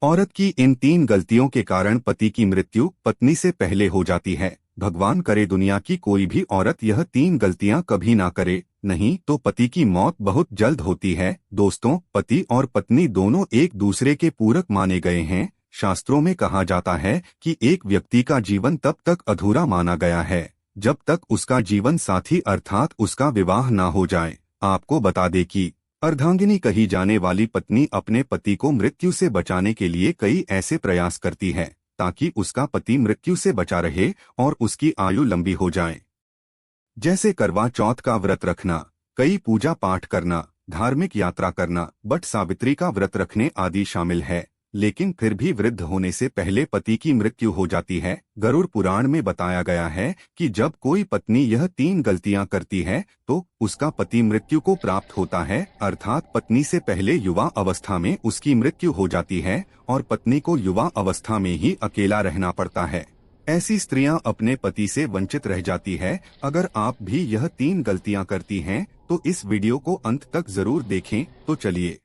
औरत की इन 3 गलतियों के कारण पति की मृत्यु पत्नी से पहले हो जाती है। भगवान करे दुनिया की कोई भी औरत यह 3 गलतियां कभी ना करे, नहीं तो पति की मौत बहुत जल्द होती है। दोस्तों, पति और पत्नी दोनों एक दूसरे के पूरक माने गए हैं। शास्त्रों में कहा जाता है कि एक व्यक्ति का जीवन तब तक अधूरा माना गया है जब तक उसका जीवन साथी अर्थात उसका विवाह ना हो जाए। आपको बता दें कि अर्धांगिनी कही जाने वाली पत्नी अपने पति को मृत्यु से बचाने के लिए कई ऐसे प्रयास करती है ताकि उसका पति मृत्यु से बचा रहे और उसकी आयु लंबी हो जाए। जैसे करवा चौथ का व्रत रखना, कई पूजा पाठ करना, धार्मिक यात्रा करना, बट सावित्री का व्रत रखने आदि शामिल है। लेकिन फिर भी वृद्ध होने से पहले पति की मृत्यु हो जाती है। गरुड़ पुराण में बताया गया है कि जब कोई पत्नी यह 3 गलतियां करती है तो उसका पति मृत्यु को प्राप्त होता है, अर्थात पत्नी से पहले युवा अवस्था में उसकी मृत्यु हो जाती है और पत्नी को युवा अवस्था में ही अकेला रहना पड़ता है। ऐसी स्त्रियां अपने पति से वंचित रह जाती है। अगर आप भी यह 3 गलतियां करती हैं तो इस वीडियो को अंत तक जरूर देखें। तो चलिए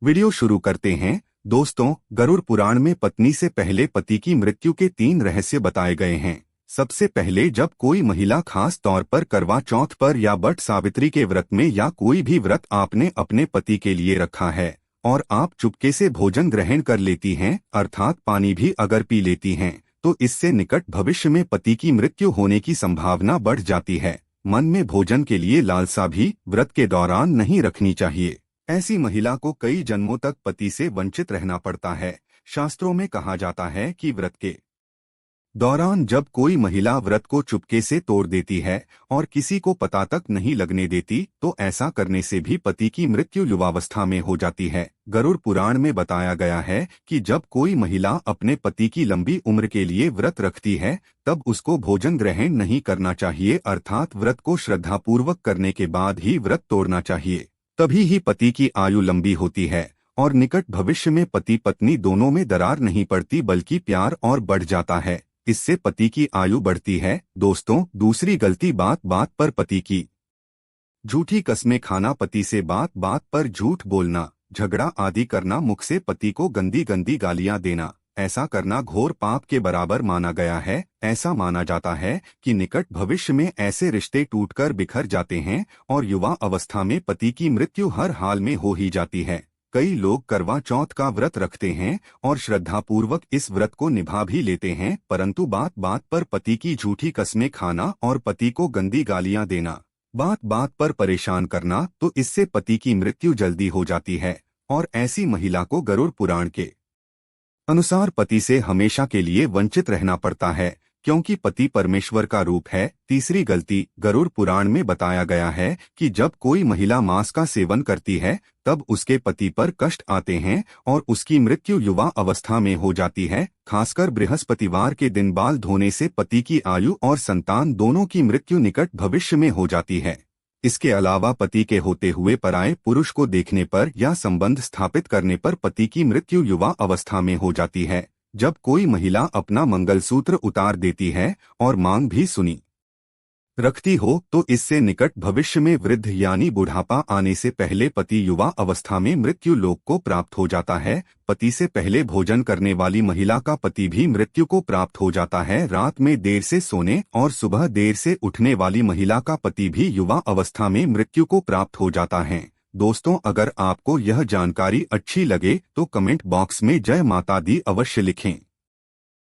वीडियो शुरू करते हैं। दोस्तों, गरुड़ पुराण में पत्नी से पहले पति की मृत्यु के 3 रहस्य बताए गए हैं। सबसे पहले, जब कोई महिला खास तौर पर करवा चौथ पर या बट सावित्री के व्रत में या कोई भी व्रत आपने अपने पति के लिए रखा है और आप चुपके से भोजन ग्रहण कर लेती हैं, अर्थात पानी भी अगर पी लेती हैं, तो इससे निकट भविष्य में पति की मृत्यु होने की संभावना बढ़ जाती है। मन में भोजन के लिए लालसा भी व्रत के दौरान नहीं रखनी चाहिए। ऐसी महिला को कई जन्मों तक पति से वंचित रहना पड़ता है। शास्त्रों में कहा जाता है कि व्रत के दौरान जब कोई महिला व्रत को चुपके से तोड़ देती है और किसी को पता तक नहीं लगने देती तो ऐसा करने से भी पति की मृत्यु युवावस्था में हो जाती है। गरुड़ पुराण में बताया गया है कि जब कोई महिला अपने पति की लंबी उम्र के लिए व्रत रखती है तब उसको भोजन ग्रहण नहीं करना चाहिए, अर्थात व्रत को श्रद्धापूर्वक करने के बाद ही व्रत तोड़ना चाहिए। तभी ही पति की आयु लंबी होती है और निकट भविष्य में पति पत्नी दोनों में दरार नहीं पड़ती बल्कि प्यार और बढ़ जाता है। इससे पति की आयु बढ़ती है। दोस्तों, दूसरी गलती, बात बात पर पति की झूठी कस्में खाना। पति से बात बात पर झूठ बोलना, झगड़ा आदि करना, मुख से पति को गंदी गंदी गालियां देना, ऐसा करना घोर पाप के बराबर माना गया है। ऐसा माना जाता है कि निकट भविष्य में ऐसे रिश्ते टूटकर बिखर जाते हैं और युवा अवस्था में पति की मृत्यु हर हाल में हो ही जाती है। कई लोग करवा चौथ का व्रत रखते हैं और श्रद्धापूर्वक इस व्रत को निभा भी लेते हैं, परंतु बात बात पर पति की झूठी कस्में खाना और पति को गंदी गालियां देना, बात बात पर परेशान करना, तो इससे पति की मृत्यु जल्दी हो जाती है और ऐसी महिला को गरुड़ पुराण के अनुसार पति से हमेशा के लिए वंचित रहना पड़ता है, क्योंकि पति परमेश्वर का रूप है। तीसरी गलती, गरुड़ पुराण में बताया गया है कि जब कोई महिला मांस का सेवन करती है तब उसके पति पर कष्ट आते हैं और उसकी मृत्यु युवा अवस्था में हो जाती है। खासकर बृहस्पतिवार के दिन बाल धोने से पति की आयु और संतान दोनों की मृत्यु निकट भविष्य में हो जाती है। इसके अलावा पति के होते हुए पराये पुरुष को देखने पर या संबंध स्थापित करने पर पति की मृत्यु युवा अवस्था में हो जाती है। जब कोई महिला अपना मंगलसूत्र उतार देती है और मांग भी सुनी रखती हो तो इससे निकट भविष्य में वृद्ध यानी बुढ़ापा आने से पहले पति युवा अवस्था में मृत्यु लोक को प्राप्त हो जाता है। पति से पहले भोजन करने वाली महिला का पति भी मृत्यु को प्राप्त हो जाता है। रात में देर से सोने और सुबह देर से उठने वाली महिला का पति भी युवा अवस्था में मृत्यु को प्राप्त हो जाता है। दोस्तों, अगर आपको यह जानकारी अच्छी लगे तो कमेंट बॉक्स में जय माता दी अवश्य लिखें।